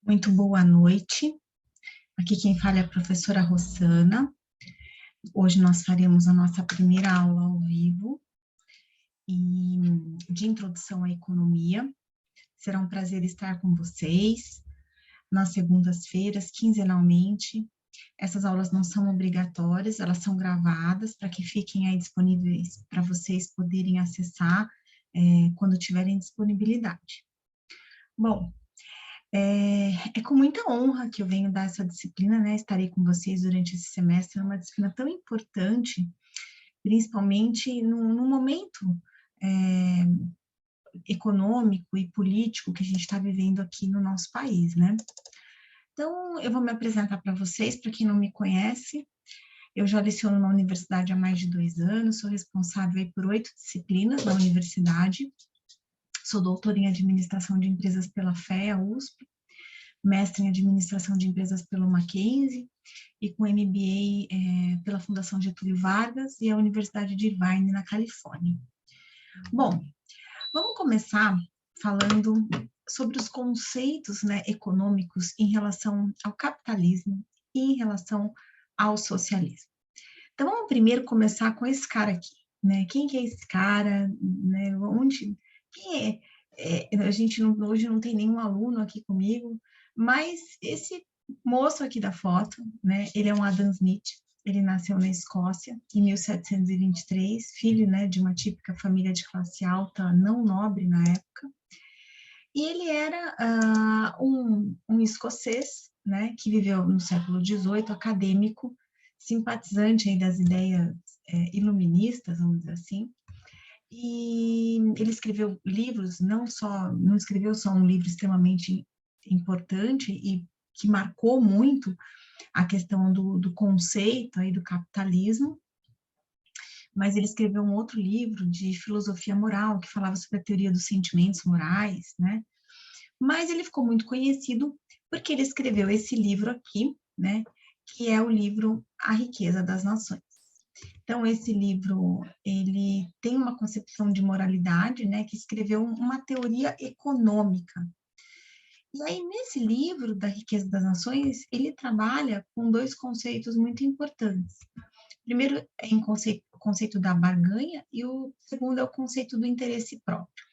Muito boa noite. Aqui quem fala é a professora Rossana. Hoje nós faremos a nossa primeira aula ao vivo e de introdução à economia. Será um prazer estar com vocês nas segundas-feiras, quinzenalmente. Essas aulas não são obrigatórias, elas são gravadas para que fiquem aí disponíveis para vocês poderem acessar quando tiverem disponibilidade. Bom, é com muita honra que eu venho dar essa disciplina, né? Estarei com vocês durante esse semestre, é uma disciplina tão importante, principalmente no momento econômico e político que a gente está vivendo aqui no nosso país, né? Então, eu vou me apresentar para vocês, para quem não me conhece. Eu já leciono na universidade há mais de 2 anos, sou responsável aí por 8 disciplinas na universidade, sou doutora em administração de empresas pela FEA, USP, mestre em administração de empresas pelo Mackenzie e com MBA pela Fundação Getúlio Vargas e a Universidade de Irvine, na Califórnia. Bom, vamos começar falando sobre os conceitos, né, econômicos em relação ao capitalismo e em relação ao socialismo. Então, vamos primeiro começar com esse cara aqui, né? Quem que é esse cara, né? Quem é? A gente hoje não tem nenhum aluno aqui comigo, mas esse moço aqui da foto, né? Ele é um Adam Smith. Ele nasceu na Escócia em 1723, filho, né, de uma típica família de classe alta, não nobre na época. E ele era um escocês, né, que viveu no século XVIII, acadêmico, simpatizante aí das ideias iluministas, vamos dizer assim. E ele escreveu livros, não escreveu só um livro extremamente importante e que marcou muito a questão do conceito aí do capitalismo, mas ele escreveu um outro livro de filosofia moral, que falava sobre a teoria dos sentimentos morais, né? Mas ele ficou muito conhecido porque ele escreveu esse livro aqui, né? Que é o livro A Riqueza das Nações. Então, esse livro, ele tem uma concepção de moralidade, né? Que escreveu uma teoria econômica. E aí, nesse livro da Riqueza das Nações, ele trabalha com 2 conceitos muito importantes. Primeiro é o conceito da barganha e o segundo é o conceito do interesse próprio.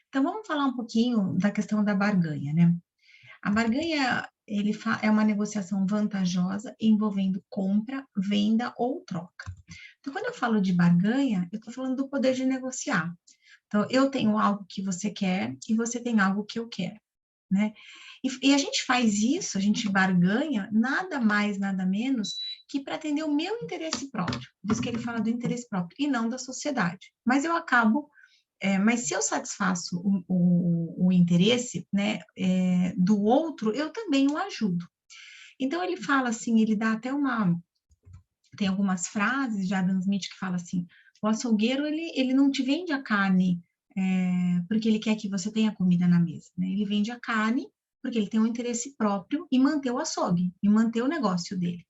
Então, vamos falar um pouquinho da questão da barganha, né? A barganha é uma negociação vantajosa envolvendo compra, venda ou troca. Então, quando eu falo de barganha, eu estou falando do poder de negociar. Então, eu tenho algo que você quer e você tem algo que eu quero, né? E a gente faz isso, a gente barganha, nada mais, nada menos que para atender o meu interesse próprio. Por isso que ele fala do interesse próprio e não da sociedade. Mas eu acabo mas se eu satisfaço o interesse, né, do outro, eu também o ajudo. Então, ele fala assim, ele dá até tem algumas frases de Adam Smith que fala assim, o açougueiro, ele não te vende a carne porque ele quer que você tenha comida na mesa, né? Ele vende a carne porque ele tem um interesse próprio em manter o açougue, em manter o negócio dele.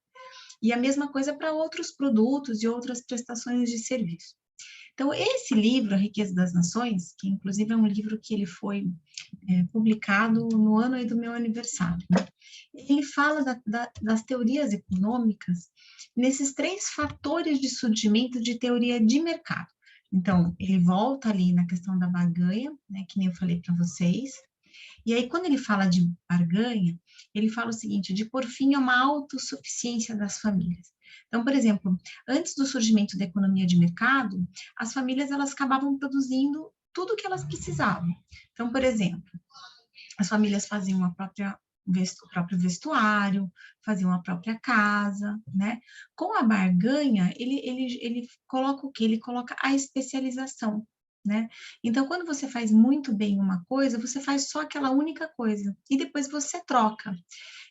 E a mesma coisa para outros produtos e outras prestações de serviço. Então, esse livro, A Riqueza das Nações, que inclusive é um livro que ele foi publicado no ano aí do meu aniversário, né? Ele fala das teorias econômicas nesses 3 fatores de surgimento de teoria de mercado. Então, ele volta ali na questão da barganha, né, que nem eu falei para vocês, e aí, quando ele fala de barganha, ele fala o seguinte, de por fim a uma autossuficiência das famílias. Então, por exemplo, antes do surgimento da economia de mercado, as famílias elas acabavam produzindo tudo o que elas precisavam. Então, por exemplo, as famílias faziam o próprio vestuário, faziam a própria casa, né? Com a barganha, ele coloca o quê? Ele coloca a especialização, né? Então, quando você faz muito bem uma coisa, você faz só aquela única coisa, e depois você troca.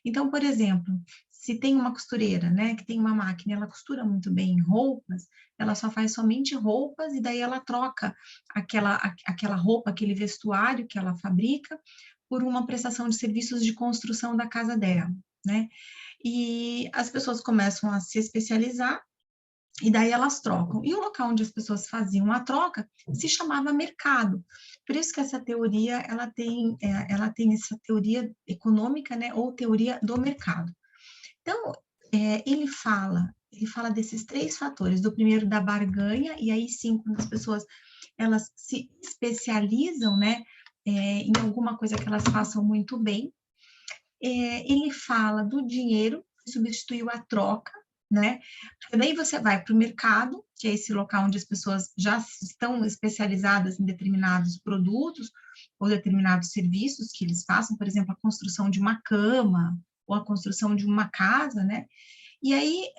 Então, por exemplo, se tem uma costureira, né, que tem uma máquina, ela costura muito bem roupas, ela só faz somente roupas e daí ela troca aquela roupa, aquele vestuário que ela fabrica por uma prestação de serviços de construção da casa dela, né? E as pessoas começam a se especializar E daí elas trocam. E o local onde as pessoas faziam a troca se chamava mercado. Por isso que essa teoria, ela tem essa teoria econômica, né, ou teoria do mercado. Então, ele fala desses três fatores, do primeiro da barganha, e aí sim, quando as pessoas, elas se especializam, né, em alguma coisa que elas façam muito bem. Ele fala do dinheiro, que substituiu a troca, né? Porque daí você vai para o mercado, que é esse local onde as pessoas já estão especializadas em determinados produtos ou determinados serviços que eles façam, por exemplo, a construção de uma cama ou a construção de uma casa, né? E aí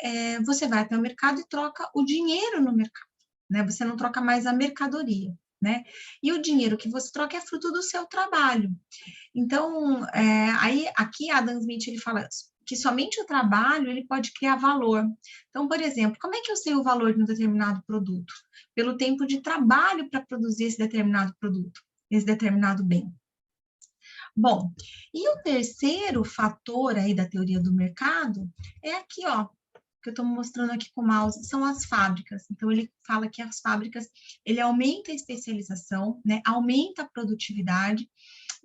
você vai até o mercado e troca o dinheiro no mercado, né? Você não troca mais a mercadoria, né? E o dinheiro que você troca é fruto do seu trabalho. Então, aí aqui Adam Smith ele fala que somente o trabalho ele pode criar valor. Então, por exemplo, como é que eu sei o valor de um determinado produto? Pelo tempo de trabalho para produzir esse determinado produto, esse determinado bem. Bom, e o terceiro fator aí da teoria do mercado é aqui, ó, que eu estou mostrando aqui com o mouse, são as fábricas. Então, ele fala que as fábricas, ele aumenta a especialização, né, aumenta a produtividade,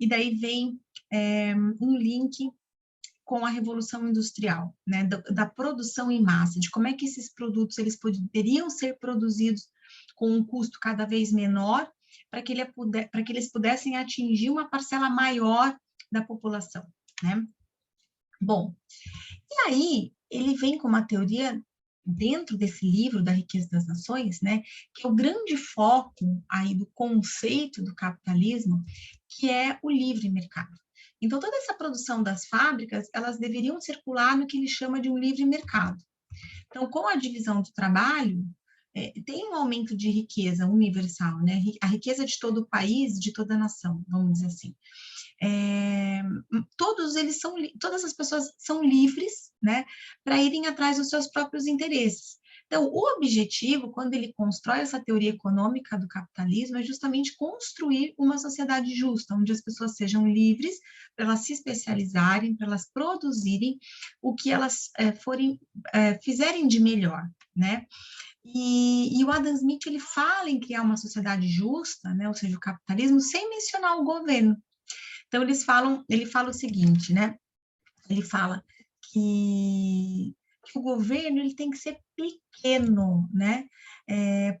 e daí vem um link com a Revolução Industrial, né, da produção em massa, de como é que esses produtos eles poderiam ser produzidos com um custo cada vez menor, para que eles pudessem atingir uma parcela maior da população, né? Bom, e aí ele vem com uma teoria dentro desse livro da Riqueza das Nações, né, que é o grande foco aí do conceito do capitalismo, que é o livre mercado. Então, toda essa produção das fábricas, elas deveriam circular no que ele chama de um livre mercado. Então, com a divisão do trabalho, tem um aumento de riqueza universal, né? A riqueza de todo o país, de toda a nação, vamos dizer assim. Todas as pessoas são livres, né, para irem atrás dos seus próprios interesses. Então, o objetivo, quando ele constrói essa teoria econômica do capitalismo, é justamente construir uma sociedade justa, onde as pessoas sejam livres para elas se especializarem, para elas produzirem o que elas fizerem de melhor, né? E o Adam Smith, ele fala em criar uma sociedade justa, né, ou seja, o capitalismo, sem mencionar o governo. Então, ele fala o seguinte, né? Ele fala que o governo ele tem que ser pequeno, né?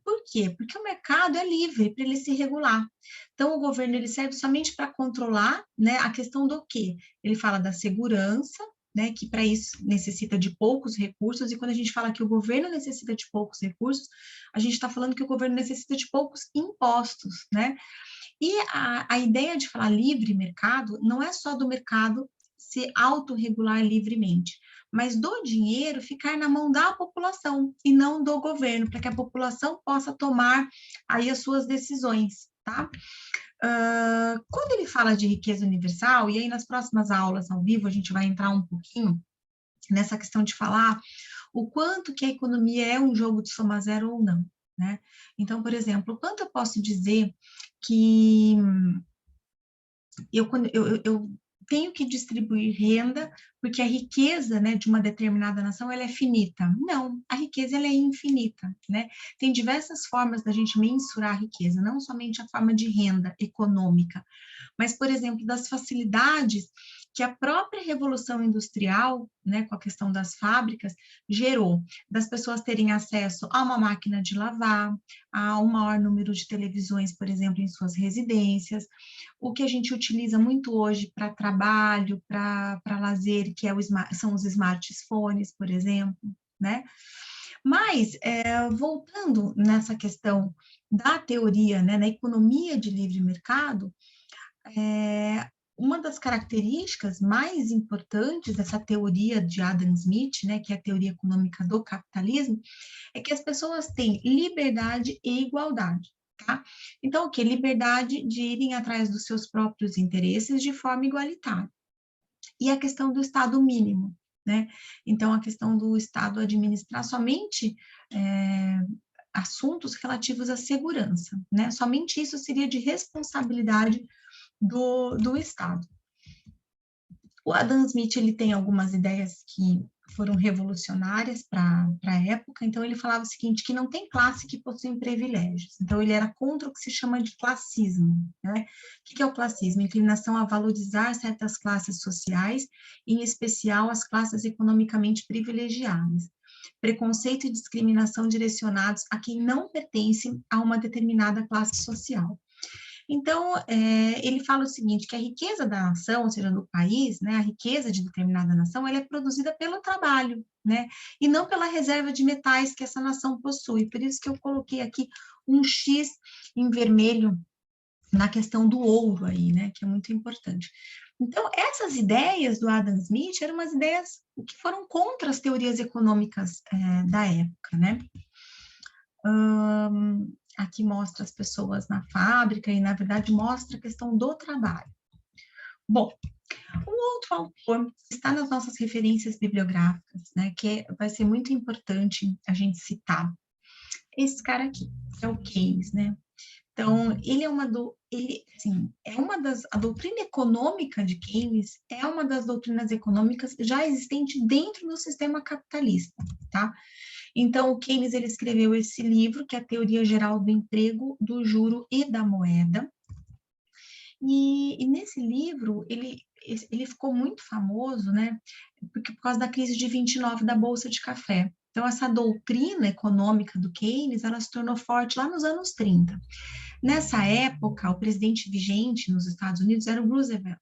Por quê? Porque o mercado é livre para ele se regular. Então, o governo ele serve somente para controlar, né, a questão do quê? Ele fala da segurança, né, que para isso necessita de poucos recursos, e quando a gente fala que o governo necessita de poucos recursos, a gente está falando que o governo necessita de poucos impostos, né? E a ideia de falar livre mercado não é só do mercado se autorregular livremente, mas do dinheiro ficar na mão da população e não do governo, para que a população possa tomar aí as suas decisões, tá? Quando ele fala de riqueza universal, e aí nas próximas aulas ao vivo a gente vai entrar um pouquinho nessa questão de falar o quanto que a economia é um jogo de soma zero ou não, né? Então, por exemplo, o quanto eu posso dizer que eu tenho que distribuir renda porque a riqueza, né, de uma determinada nação ela é finita. Não, a riqueza ela é infinita, né? Tem diversas formas da gente mensurar a riqueza, não somente a forma de renda econômica, mas, por exemplo, das facilidades que a própria Revolução Industrial, né, com a questão das fábricas, gerou, das pessoas terem acesso a uma máquina de lavar, a um maior número de televisões, por exemplo, em suas residências, o que a gente utiliza muito hoje para trabalho, para lazer, que são os smartphones, por exemplo, né? Mas, voltando nessa questão da teoria, né, na economia de livre mercado, uma das características mais importantes dessa teoria de Adam Smith, né, que é a teoria econômica do capitalismo, é que as pessoas têm liberdade e igualdade, tá? Então, o que? Liberdade de irem atrás dos seus próprios interesses de forma igualitária. E a questão do Estado mínimo, né? Então, a questão do Estado administrar somente assuntos relativos à segurança, né? Somente isso seria de responsabilidade do Estado. O Adam Smith ele tem algumas ideias que foram revolucionárias para a época. Então, ele falava o seguinte, que não tem classe que possui privilégios. Então, ele era contra o que se chama de classismo, né? O que é o classismo? Inclinação a valorizar certas classes sociais, em especial as classes economicamente privilegiadas. Preconceito e discriminação direcionados a quem não pertence a uma determinada classe social. Então, ele fala o seguinte, que a riqueza da nação, ou seja, do país, né, a riqueza de determinada nação, ela é produzida pelo trabalho, né, e não pela reserva de metais que essa nação possui. Por isso que eu coloquei aqui um X em vermelho na questão do ouro aí, né, que é muito importante. Então, essas ideias do Adam Smith eram umas ideias que foram contra as teorias econômicas da época, né. Aqui mostra as pessoas na fábrica e, na verdade, mostra a questão do trabalho. Bom, um outro autor está nas nossas referências bibliográficas, né, que vai ser muito importante a gente citar. Esse cara aqui, que é o Keynes, né? Então, a doutrina econômica de Keynes é uma das doutrinas econômicas já existente dentro do sistema capitalista, tá? Então, o Keynes, ele escreveu esse livro, que é a Teoria Geral do Emprego, do Juro e da Moeda. E nesse livro, ele ficou muito famoso, né, por causa da crise de 29 da Bolsa de Café. Então, essa doutrina econômica do Keynes, ela se tornou forte lá nos anos 30. Nessa época, o presidente vigente nos Estados Unidos era o Roosevelt.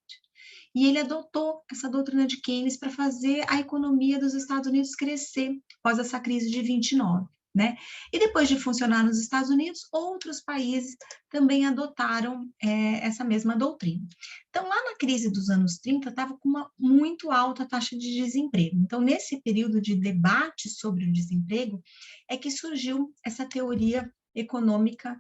E ele adotou essa doutrina de Keynes para fazer a economia dos Estados Unidos crescer após essa crise de 29, né? E depois de funcionar nos Estados Unidos, outros países também adotaram essa mesma doutrina. Então, lá na crise dos anos 30, estava com uma muito alta taxa de desemprego. Então, nesse período de debate sobre o desemprego, é que surgiu essa teoria econômica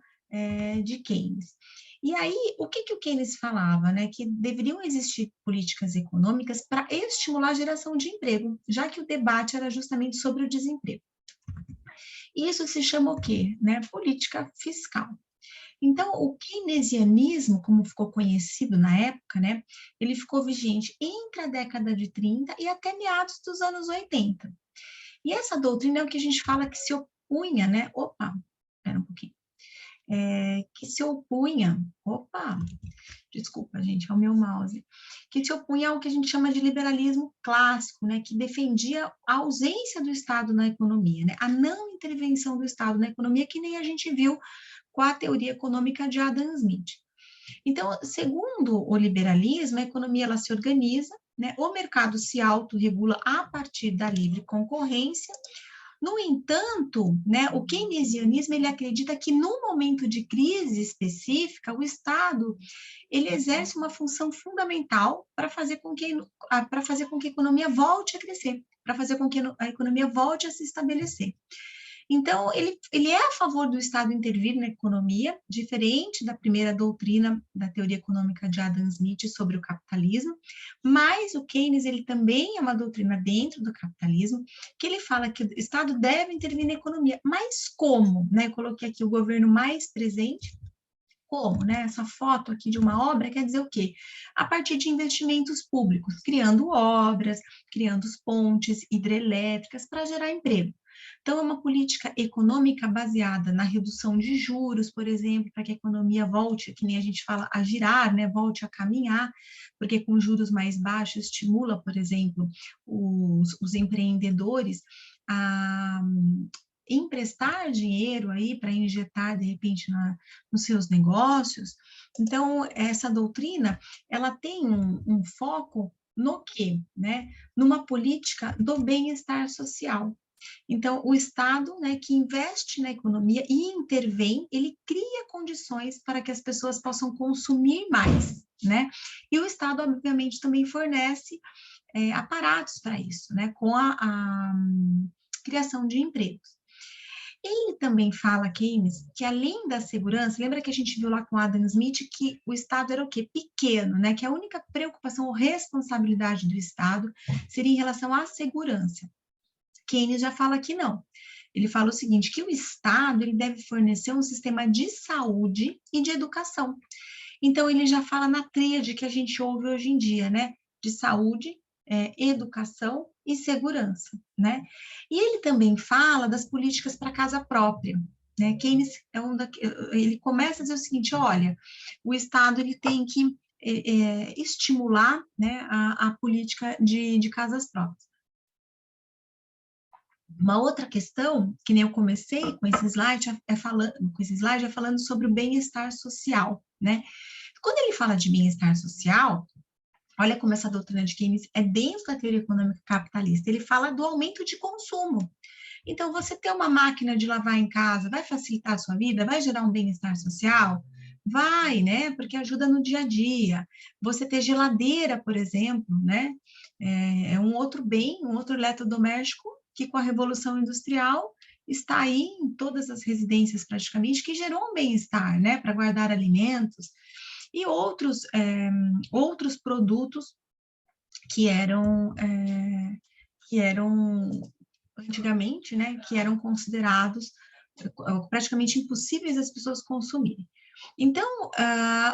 de Keynes. E aí, o que o Keynes falava, né? Que deveriam existir políticas econômicas para estimular a geração de emprego, já que o debate era justamente sobre o desemprego. Isso se chama o quê? Né? Política fiscal. Então, o keynesianismo, como ficou conhecido na época, né, ele ficou vigente entre a década de 30 e até meados dos anos 80. E essa doutrina é o que a gente fala que se opunha, né? Opa, espera um pouquinho. Que se opunha, desculpa, gente, é o meu mouse, que se opunha ao que a gente chama de liberalismo clássico, né, que defendia a ausência do Estado na economia, né, a não intervenção do Estado na economia, que nem a gente viu com a teoria econômica de Adam Smith. Então, segundo o liberalismo, a economia ela se organiza, né, o mercado se autorregula a partir da livre concorrência. No entanto, né, o keynesianismo ele acredita que no momento de crise específica, o Estado ele exerce uma função fundamental para fazer com que a economia volte a crescer, para fazer com que a economia volte a se estabelecer. Então, ele é a favor do Estado intervir na economia, diferente da primeira doutrina da teoria econômica de Adam Smith sobre o capitalismo, mas o Keynes, ele também é uma doutrina dentro do capitalismo, que ele fala que o Estado deve intervir na economia, mas como? Né? Eu coloquei aqui o governo mais presente, como, né? Essa foto aqui de uma obra quer dizer o quê? A partir de investimentos públicos, criando obras, criando pontes hidrelétricas para gerar emprego. Então, é uma política econômica baseada na redução de juros, por exemplo, para que a economia volte, que nem a gente fala, a girar, né? Volte a caminhar, porque com juros mais baixos estimula, por exemplo, os empreendedores a emprestar dinheiro aí para injetar, de repente, nos seus negócios. Então, essa doutrina, ela tem um foco no quê? Né? Numa política do bem-estar social. Então, o Estado, né, que investe na economia e intervém, ele cria condições para que as pessoas possam consumir mais, né? E o Estado, obviamente, também fornece aparatos para isso, né, com a criação de empregos. Ele também fala, Keynes, que além da segurança, lembra que a gente viu lá com Adam Smith que o Estado era o quê? Pequeno, né? Que a única preocupação ou responsabilidade do Estado seria em relação à segurança. Keynes já fala que não. Ele fala o seguinte, que o Estado ele deve fornecer um sistema de saúde e de educação. Então, ele já fala na tríade que a gente ouve hoje em dia, né? De saúde, educação e segurança, né? E ele também fala das políticas para casa própria, né? Keynes ele começa a dizer o seguinte: olha, o Estado ele tem que estimular, né, a política de casas próprias. Uma outra questão, que nem eu comecei com esse slide, é falando sobre o bem-estar social, né? Quando ele fala de bem-estar social, olha como essa doutrina de Keynes é dentro da teoria econômica capitalista. Ele fala do aumento de consumo. Então, você ter uma máquina de lavar em casa vai facilitar a sua vida? Vai gerar um bem-estar social? Vai, né? Porque ajuda no dia a dia. Você ter geladeira, por exemplo, né? É um outro bem, um outro eletrodoméstico que com a Revolução Industrial está aí em todas as residências praticamente, que gerou um bem-estar, né? Para guardar alimentos e outros produtos que eram antigamente, né, que eram considerados praticamente impossíveis as pessoas consumirem. Então,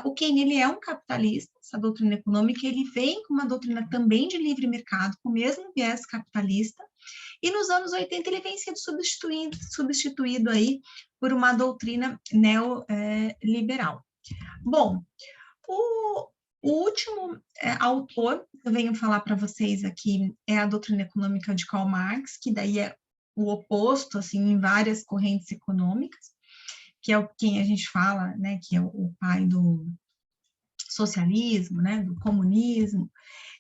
o Keynes ele é um capitalista, essa doutrina econômica, ele vem com uma doutrina também de livre mercado, com o mesmo viés capitalista, e nos anos 80 ele vem sendo substituído aí por uma doutrina neoliberal. Bom, o último autor que eu venho falar para vocês aqui é a doutrina econômica de Karl Marx, que daí é o oposto, assim, em várias correntes econômicas, que é quem a gente fala, né, que é o pai do socialismo, né, do comunismo,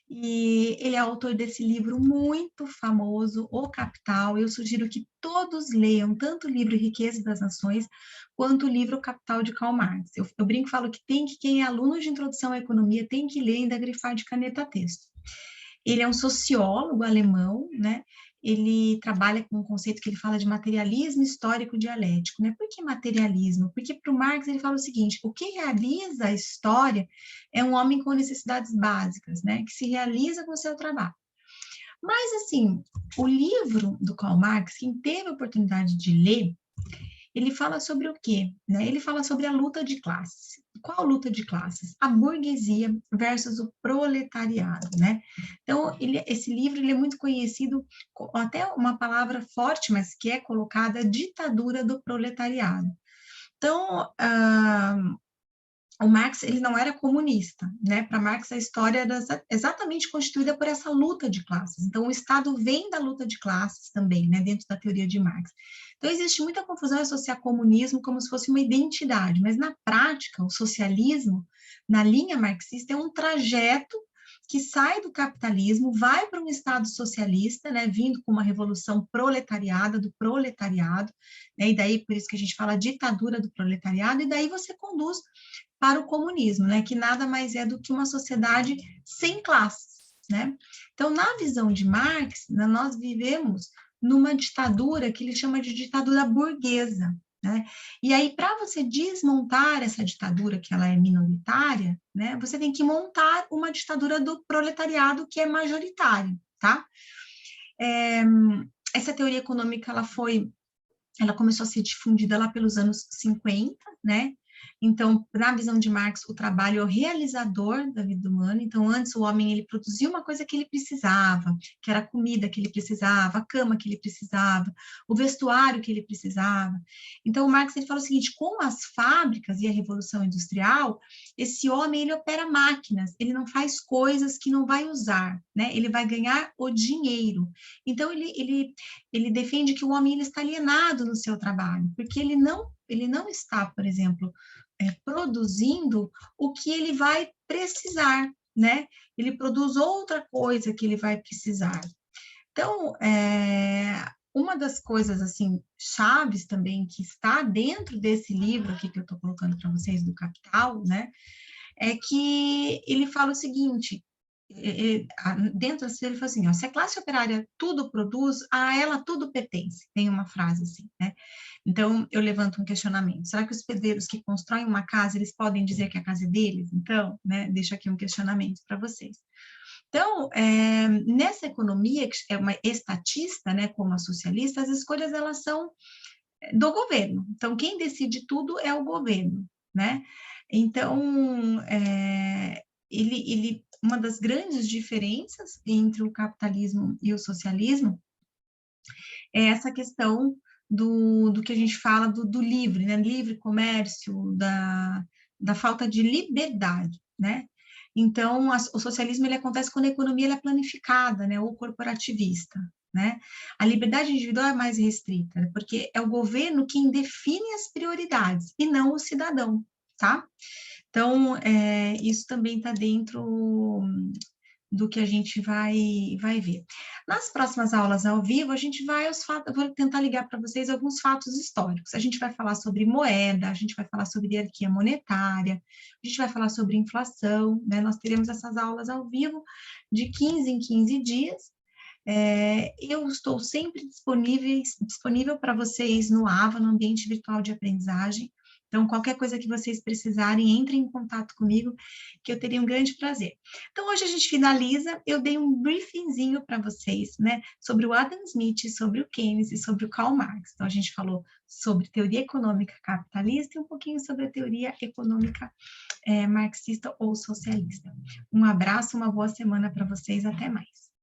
e ele é autor desse livro muito famoso, O Capital. Eu sugiro que todos leiam tanto o livro Riqueza das Nações, quanto o livro Capital de Karl Marx. Eu brinco e falo que quem é aluno de introdução à economia tem que ler e ainda grifar de caneta texto. Ele é um sociólogo alemão, né? Ele trabalha com um conceito que ele fala de materialismo histórico dialético, né? Por que materialismo? Porque para o Marx ele fala o seguinte: o que realiza a história é um homem com necessidades básicas, né? Que se realiza com o seu trabalho. Mas, assim, o livro do Karl Marx, quem teve a oportunidade de ler, ele fala sobre o quê? Né? Ele fala sobre a luta de classes. Qual luta de classes? A burguesia versus o proletariado, né? Então, esse livro ele é muito conhecido, até uma palavra forte, mas que é colocada, ditadura do proletariado. Então, o Marx ele não era comunista, né? Para Marx a história era exatamente constituída por essa luta de classes. Então o Estado vem da luta de classes também, né? Dentro da teoria de Marx. Então existe muita confusão em associar comunismo como se fosse uma identidade, mas na prática o socialismo na linha marxista é um trajeto que sai do capitalismo, vai para um Estado socialista, né, vindo com uma revolução proletariada, do proletariado, né, e daí por isso que a gente fala ditadura do proletariado, e daí você conduz para o comunismo, né, que nada mais é do que uma sociedade sem classes, né? Então, na visão de Marx, né, nós vivemos numa ditadura que ele chama de ditadura burguesa, né? E aí, para você desmontar essa ditadura, que ela é minoritária, né, você tem que montar uma ditadura do proletariado que é majoritário, tá? Essa teoria econômica, ela começou a ser difundida lá pelos anos 50, né? Então, na visão de Marx, o trabalho é o realizador da vida humana. Então, antes o homem ele produzia uma coisa que ele precisava, que era a comida que ele precisava, a cama que ele precisava, o vestuário que ele precisava. Então, o Marx ele fala o seguinte: com as fábricas e a revolução industrial, esse homem ele opera máquinas, ele não faz coisas que não vai usar, né? Ele vai ganhar o dinheiro. Então, ele defende que o homem ele está alienado no seu trabalho, porque ele não está, por exemplo, produzindo o que ele vai precisar, né? Ele produz outra coisa que ele vai precisar. Então, uma das coisas, assim, chaves também que está dentro desse livro aqui que eu estou colocando para vocês, do Capital, né? É que ele fala o seguinte: dentro dele ele fala assim, ó, se a classe operária tudo produz, a ela tudo pertence. Tem uma frase assim, né? Então, eu levanto um questionamento. Será que os pedreiros que constroem uma casa, eles podem dizer que a casa é deles? Então, né, deixo aqui um questionamento para vocês. Então, nessa economia, que é uma estatista, né, como a socialista, as escolhas, elas são do governo. Então, quem decide tudo é o governo, né? Então, uma das grandes diferenças entre o capitalismo e o socialismo é essa questão do que a gente fala do livre, né? Livre comércio, da falta de liberdade, né? Então, o socialismo ele acontece quando a economia ela é planificada, né? Ou corporativista, né? A liberdade individual é mais restrita, né? Porque é o governo quem define as prioridades e não o cidadão, tá? Então, isso também está dentro do que a gente vai ver. Nas próximas aulas ao vivo, a gente vai aos fatos, eu vou tentar ligar para vocês alguns fatos históricos. A gente vai falar sobre moeda, a gente vai falar sobre hierarquia monetária, a gente vai falar sobre inflação, né? Nós teremos essas aulas ao vivo de 15 em 15 dias. Eu estou sempre disponível para vocês no AVA, no ambiente virtual de aprendizagem. Então, qualquer coisa que vocês precisarem, entrem em contato comigo, que eu teria um grande prazer. Então, hoje a gente finaliza, eu dei um briefingzinho para vocês, né, sobre o Adam Smith, sobre o Keynes e sobre o Karl Marx. Então, a gente falou sobre teoria econômica capitalista e um pouquinho sobre a teoria econômica marxista ou socialista. Um abraço, uma boa semana para vocês, até mais.